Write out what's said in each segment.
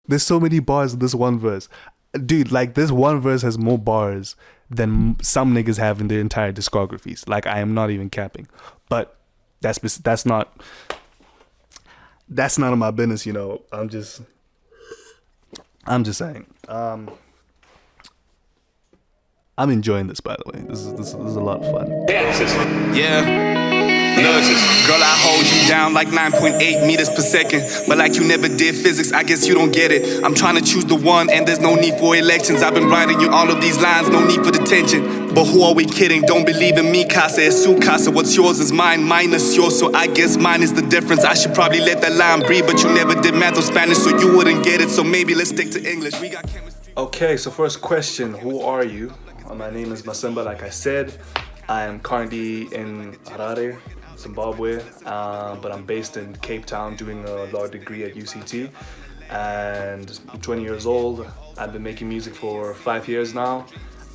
There's so many bars in this one verse. Dude, like this one verse has more bars than some niggas have in their entire discographies. Like I am not even capping. But that's not none of my business, you know. I'm just saying. I'm enjoying this, by the way. This is a lot of fun. Yeah. Look, girl, I hold you down like 9.8 meters per second. But like you never did physics, I guess you don't get it. I'm trying to choose the one, and there's no need for elections. I've been writing you all of these lines, no need for detention. But who are we kidding? Don't believe in me, casa. Es su casa. What's yours is mine, mine is yours. So I guess mine is the difference. I should probably let that line breathe, but you never did math or Spanish, so you wouldn't get it. So maybe let's stick to English. We got chemistry. Okay, so first question, who are you? My name is Masimba, like I said. I am currently in Harare, Zimbabwe, but I'm based in Cape Town doing a law degree at UCT. And I'm 20 years old. I've been making music for 5 years now.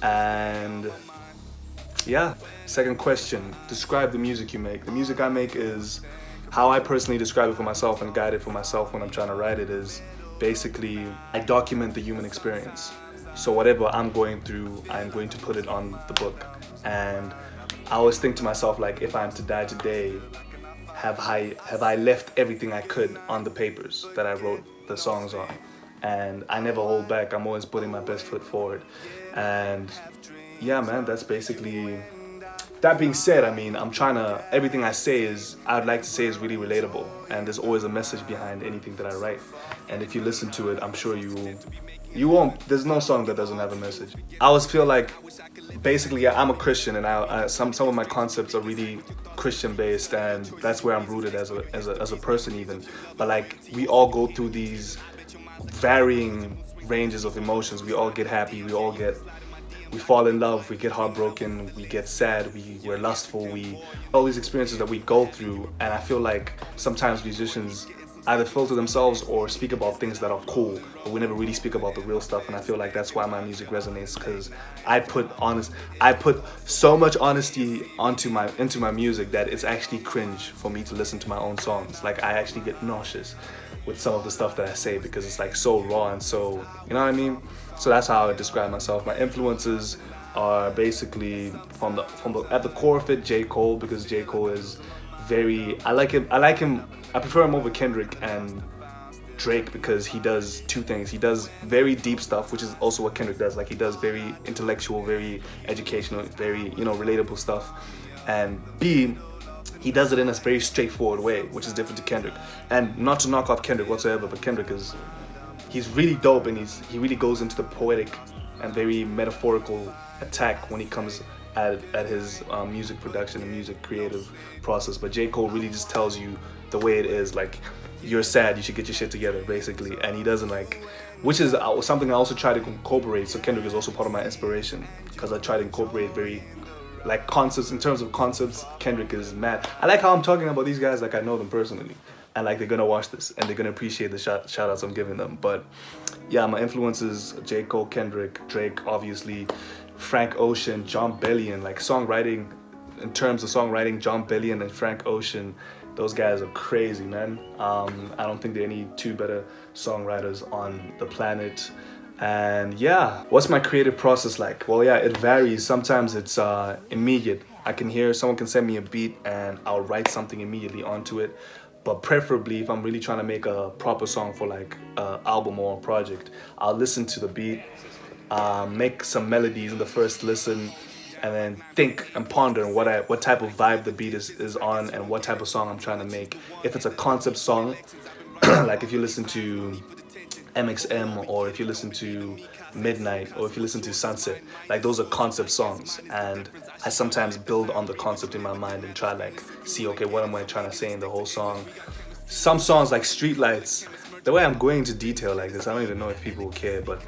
And yeah, second question, describe the music you make. The music I make is how I personally describe it for myself and guide it for myself when I'm trying to write it is basically I document the human experience. So whatever I'm going through, I'm going to put it on the book. And I always think to myself, like, if I'm to die today, have I left everything I could on the papers that I wrote the songs on? And I never hold back. I'm always putting my best foot forward. And yeah, man, that's basically. That being said, I mean, everything I'd like to say is really relatable. And there's always a message behind anything that I write. And if you listen to it, I'm sure you won't, there's no song that doesn't have a message. I always feel like, basically, I'm a Christian and some of my concepts are really Christian based, and that's where I'm rooted as a person even. But like, we all go through these varying ranges of emotions. We all get happy, we fall in love, we get heartbroken, we get sad, we're lustful, all these experiences that we go through. And I feel like sometimes musicians either filter themselves or speak about things that are cool, but we never really speak about the real stuff. And I feel like that's why my music resonates, because I put so much honesty into my music that it's actually cringe for me to listen to my own songs. Like, I actually get nauseous with some of the stuff that I say because it's like so raw and so, you know what I mean? So that's how I would describe myself. My influences are basically from the at the core of it, J. Cole, because J. Cole is I like him. I prefer him over Kendrick and Drake because he does two things. He does very deep stuff, which is also what Kendrick does. Like, he does very intellectual, very educational, very, relatable stuff. And B, he does it in a very straightforward way, which is different to Kendrick. And not to knock off Kendrick whatsoever, but Kendrick he's really dope, and he really goes into the poetic and very metaphorical attack when he comes at his music production and music creative process. But J. Cole really just tells you the way it is. Like, you're sad, you should get your shit together, basically. And he doesn't which is something I also try to incorporate. So Kendrick is also part of my inspiration, because I try to incorporate very concepts. In terms of concepts, Kendrick is mad. I like how I'm talking about these guys like I know them personally, and like they're gonna watch this and they're gonna appreciate the shout outs I'm giving them. But yeah, my influences: J. Cole, Kendrick, Drake, obviously, Frank Ocean, John Bellion. Like, songwriting, in terms of songwriting, John Bellion and Frank Ocean, those guys are crazy, man. I don't think there are any two better songwriters on the planet. And yeah, what's my creative process like? Well, yeah, it varies. Sometimes it's immediate. Someone can send me a beat and I'll write something immediately onto it. But preferably, if I'm really trying to make a proper song for like an album or a project, I'll listen to the beat, make some melodies in the first listen, and then think and ponder on what type of vibe the beat is on and what type of song I'm trying to make. If it's a concept song, like if you listen to MXM, or if you listen to Midnight, or if you listen to Sunset, like, those are concept songs, and I sometimes build on the concept in my mind and try see, okay, what am I trying to say in the whole song. Some songs like Streetlights, the way I'm going into detail like this, I don't even know if people will care, but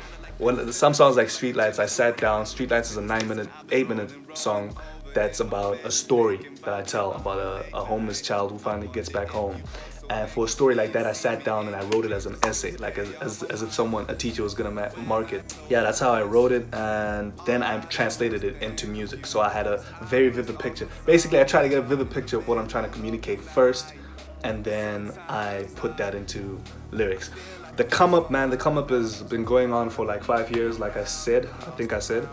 some songs like Streetlights, I sat down. Streetlights is a 8-minute song that's about a story that I tell about a homeless child who finally gets back home. And for a story like that, I sat down and I wrote it as an essay, like as if a teacher was gonna mark it. Yeah, that's how I wrote it, and then I translated it into music. So I had a very vivid picture. Basically, I try to get a vivid picture of what I'm trying to communicate first, and then I put that into lyrics. The come up, man, the come up has been going on for like 5 years. Like I said, I think I said.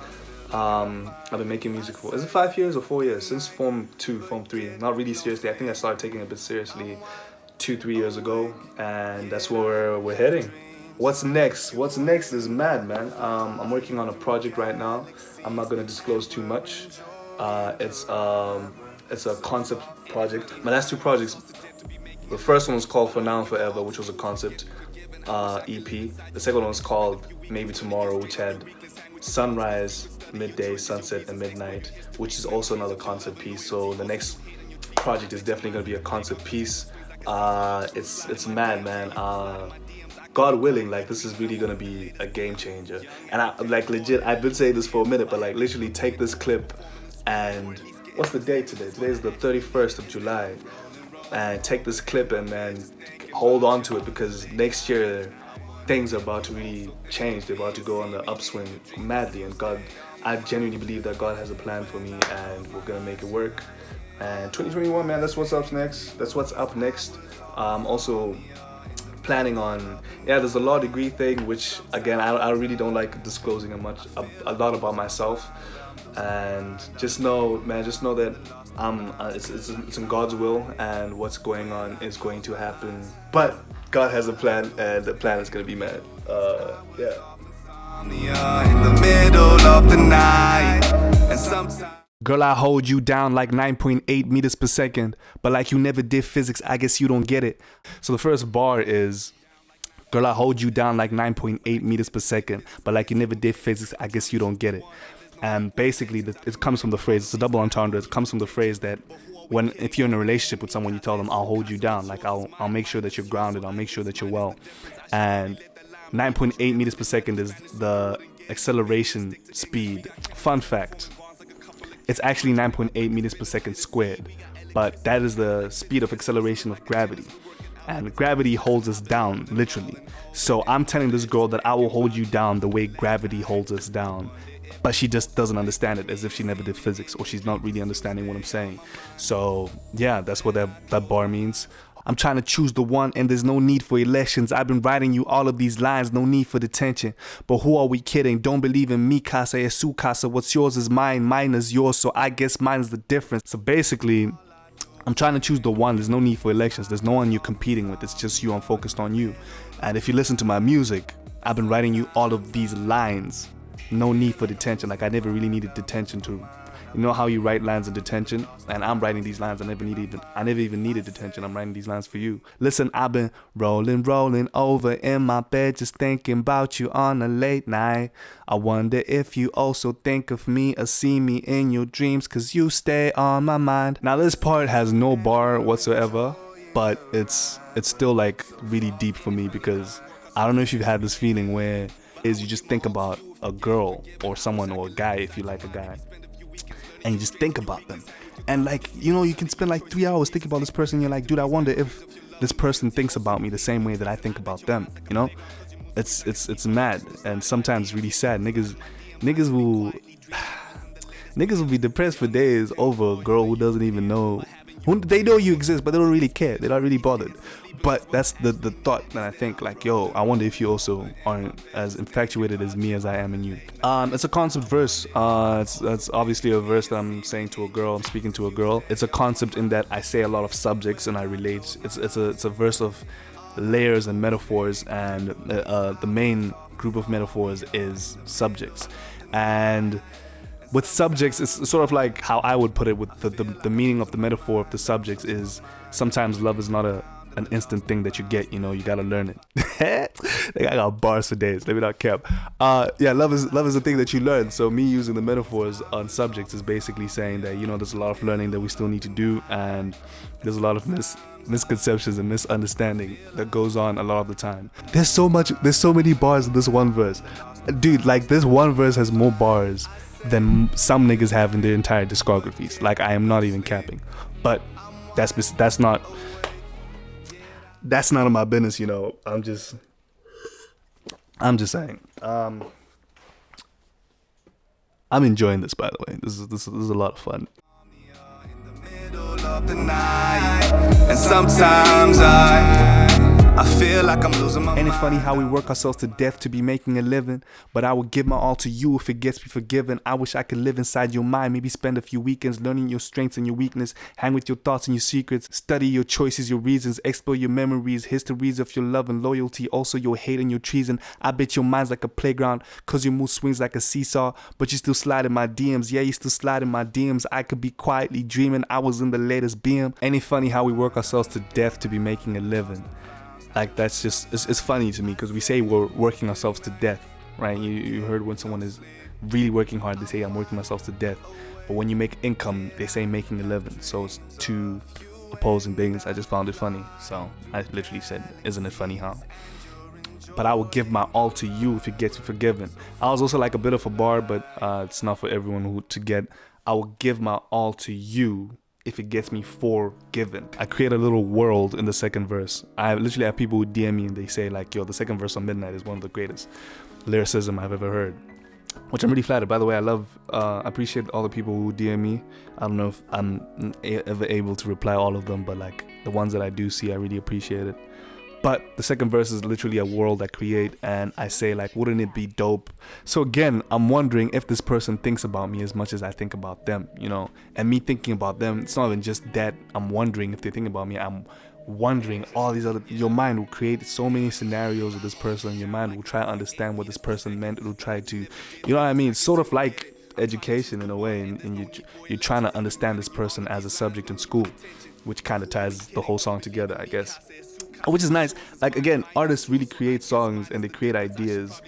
I've been making music for, is it 5 years or 4 years? Since Form 2, Form 3. Not really seriously. I think I started taking it a bit seriously 2-3 years ago, and that's where we're heading. What's next? What's next is mad, man. I'm working on a project right now. I'm not gonna disclose too much. It's a concept project. My last two projects, the first one was called For Now and Forever, which was a concept EP. The second one was called Maybe Tomorrow, which had sunrise, midday, sunset, and midnight, which is also another concept piece. So the next project is definitely gonna be a concept piece. It's mad, man. God willing, like this is really gonna be a game changer. And I like legit, I've been saying this for a minute, but like literally take this clip and what's the date today? Today is the 31st of July. And take this clip and then hold on to it, because next year things are about to really change. They're about to go on the upswing madly, and God, I genuinely believe that God has a plan for me and we're gonna make it work. And 2021, man, that's what's up next. That's what's up next. Also planning on, there's a law degree thing, which again, I really don't like disclosing a lot about myself. And just know, man, that it's in God's will, and what's going on is going to happen. But God has a plan, and the plan is gonna be mad. Yeah. In the middle of the night, and sometimes. Girl, I hold you down like 9.8 meters per second, but like you never did physics, I guess you don't get it. So the first bar is, girl, I hold you down like 9.8 meters per second, but like you never did physics, I guess you don't get it. And basically, it comes from the phrase, it's a double entendre, it comes from the phrase that if you're in a relationship with someone, you tell them, I'll hold you down, like I'll make sure that you're grounded, I'll make sure that you're well. And 9.8 meters per second is the acceleration speed. Fun fact, it's actually 9.8 meters per second squared, but that is the speed of acceleration of gravity. And gravity holds us down, literally. So I'm telling this girl that I will hold you down the way gravity holds us down. But she just doesn't understand it, as if she never did physics, or she's not really understanding what I'm saying. So yeah, that's what that bar means. I'm trying to choose the one, and there's no need for elections. I've been writing you all of these lines, no need for detention. But who are we kidding? Don't believe in me, casa, es su casa. What's yours is mine, mine is yours, so I guess mine's the difference. So basically, I'm trying to choose the one. There's no need for elections. There's no one you're competing with. It's just you. I'm focused on you. And if you listen to my music, I've been writing you all of these lines. No need for detention. Like I never really needed detention to, you know how you write lines in detention? And I'm writing these lines. I never even needed detention. I'm writing these lines for you. Listen, I've been rolling over in my bed, just thinking about you on a late night. I wonder if you also think of me or see me in your dreams, cause you stay on my mind. Now this part has no bar whatsoever, but it's still like really deep for me, because I don't know if you've had this feeling where is you just think about a girl or someone, or a guy if you like a guy, and you just think about them, and like, you know, you can spend like 3 hours thinking about this person. You're like, dude, I wonder if this person thinks about me the same way that I think about them. You know, it's mad, and sometimes really sad. Niggas will be depressed for days over a girl who doesn't even know. They know you exist, but they don't really care. They're not really bothered. But that's the thought that I think, like, yo, I wonder if you also aren't as infatuated as me as I am in you. It's a concept verse. It's obviously a verse that I'm saying to a girl. I'm speaking to a girl. It's a concept in that I say a lot of subjects and I relate. It's a verse of layers and metaphors, and the main group of metaphors is subjects. And with subjects, it's sort of like how I would put it, with the meaning of the metaphor of the subjects is sometimes love is not an instant thing that you get, you know, you gotta learn it. I got bars for days, let me not cap. Love is a thing that you learn. So me using the metaphors on subjects is basically saying that, you know, there's a lot of learning that we still need to do, and there's a lot of misconceptions and misunderstanding that goes on a lot of the time. There's so many bars in this one verse. Dude, like this one verse has more bars than some niggas have in their entire discographies. Like, I am not even capping. But that's not none of my business, you know. I'm just saying. I'm enjoying this, by the way. This is a lot of fun. Of the night, and sometimes I I feel like I'm losing my Ain't it mind. funny how we work ourselves to death to be making a living? But I would give my all to you if it gets me forgiven. I wish I could live inside your mind, maybe spend a few weekends learning your strengths and your weakness, hang with your thoughts and your secrets, study your choices, your reasons, explore your memories, histories of your love and loyalty, also your hate and your treason. I bet your mind's like a playground, cause your mood swings like a seesaw, but you still slide in my DMs. Yeah, you still slide in my DMs. I could be quietly dreaming I was in the latest BM. Ain't it funny how we work ourselves to death to be making a living? Like, that's just, it's funny to me, because we say we're working ourselves to death, right? You heard when someone is really working hard, they say I'm working myself to death. But when you make income, they say making a living. So it's two opposing things. I just found it funny. So I literally said, isn't it funny how? But I will give my all to you if it gets me forgiven. I was also like a bit of a bar, but it's not for everyone to get. I will give my all to you if it gets me forgiven. I create a little world in the second verse. I literally have people who DM me and they say like, yo, the second verse on Midnight is one of the greatest lyricism I've ever heard, which I'm really flattered. By the way, I appreciate all the people who DM me. I don't know if I'm ever able to reply all of them, but like the ones that I do see, I really appreciate it. But the second verse is literally a world I create, and I say like, wouldn't it be dope? So again, I'm wondering if this person thinks about me as much as I think about them, you know? And me thinking about them, it's not even just that I'm wondering if they think about me. I'm wondering all these other, your mind will create so many scenarios of this person. Your mind will try to understand what this person meant. It'll try to, you know what I mean? It's sort of like education in a way, and you're trying to understand this person as a subject in school, which kind of ties the whole song together, I guess. Which is nice. Like, again, artists really create songs and they create ideas,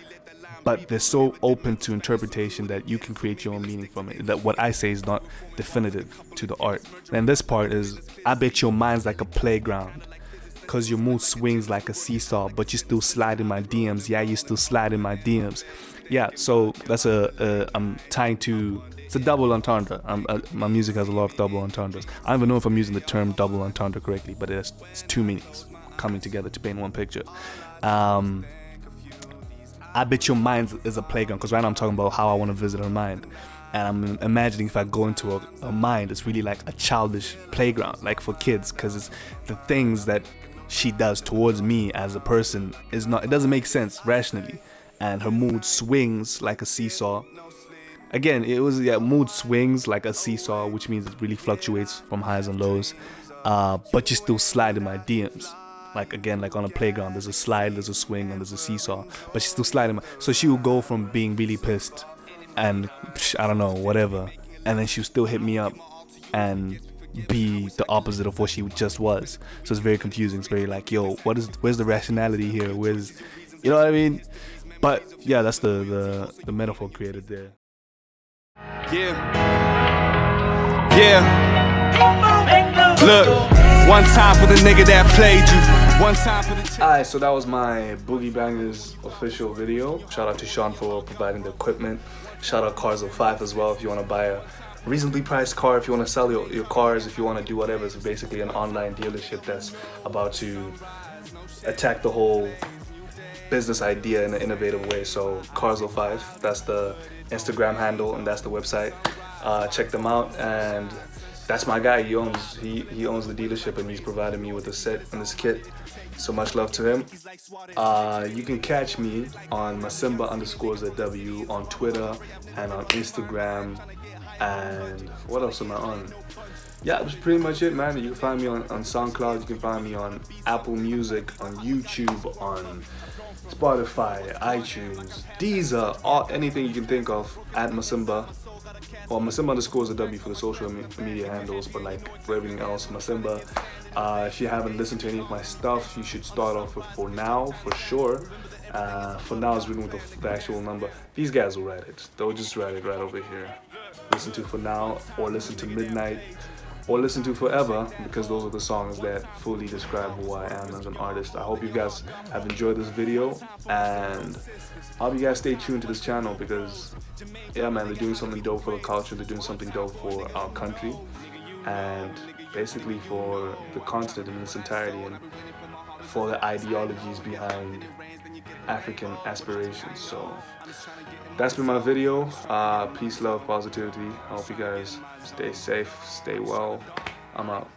but they're so open to interpretation that you can create your own meaning from it. That what I say is not definitive to the art. And this part is, I bet your mind's like a playground, cause your mood swings like a seesaw, but you still slide in my DMs. Yeah, you still slide in my DMs. Yeah, so that's I'm tying to, it's a double entendre. My music has a lot of double entendres. I don't even know if I'm using the term double entendre correctly, but it's two meanings coming together to paint one picture. I bet your mind is a playground, because right now I'm talking about how I want to visit her mind, and I'm imagining if I go into a mind, it's really like a childish playground, like for kids, because it's the things that she does towards me as a person is not, it doesn't make sense rationally, and her mood swings like a seesaw. Again, it was, yeah, mood swings like a seesaw, which means it really fluctuates from highs and lows, but you still slide in my DMs. Like, again, like on a playground, there's a slide, there's a swing, and there's a seesaw, but she's still sliding. So she will go from being really pissed and, I don't know, whatever, and then she'll still hit me up and be the opposite of what she just was. So it's very confusing. It's very like, yo, where's the rationality here? Where's, you know what I mean? But yeah, that's the metaphor created there. Yeah. Look, one time for the nigga that played you. One time for the Alright, so that was my Boogie Bangers official video. Shout out to Sean for providing the equipment. Shout out Cars of 5 as well if you want to buy a reasonably priced car, if you want to sell your cars, if you want to do whatever. It's basically an online dealership that's about to attack the whole business idea in an innovative way. So Cars of 5, that's the Instagram handle and that's the website. Check them out, and that's my guy. He owns the dealership, and he's provided me with a set and this kit. So much love to him. You can catch me on Masimba_W on Twitter and on Instagram. And what else am I on? Yeah, that's pretty much it, man. You can find me on SoundCloud. You can find me on Apple Music, on YouTube, on Spotify, iTunes, Deezer, anything you can think of at Masimba. Well, Masimba_W for the social media handles, but like for everything else, Masimba. If you haven't listened to any of my stuff, you should start off with For Now, for sure. For Now is written with the actual number. These guys will write it. They'll just write it right over here. Listen to For Now, or listen to Midnight, or listen to Forever, because those are the songs that fully describe who I am as an artist. I hope you guys have enjoyed this video, and I hope you guys stay tuned to this channel, because yeah, man, they're doing something dope for the culture, they're doing something dope for our country, and basically for the continent in its entirety, and for the ideologies behind African aspirations. So that's been my video. Peace, love, positivity. I hope you guys stay safe, stay well. I'm out.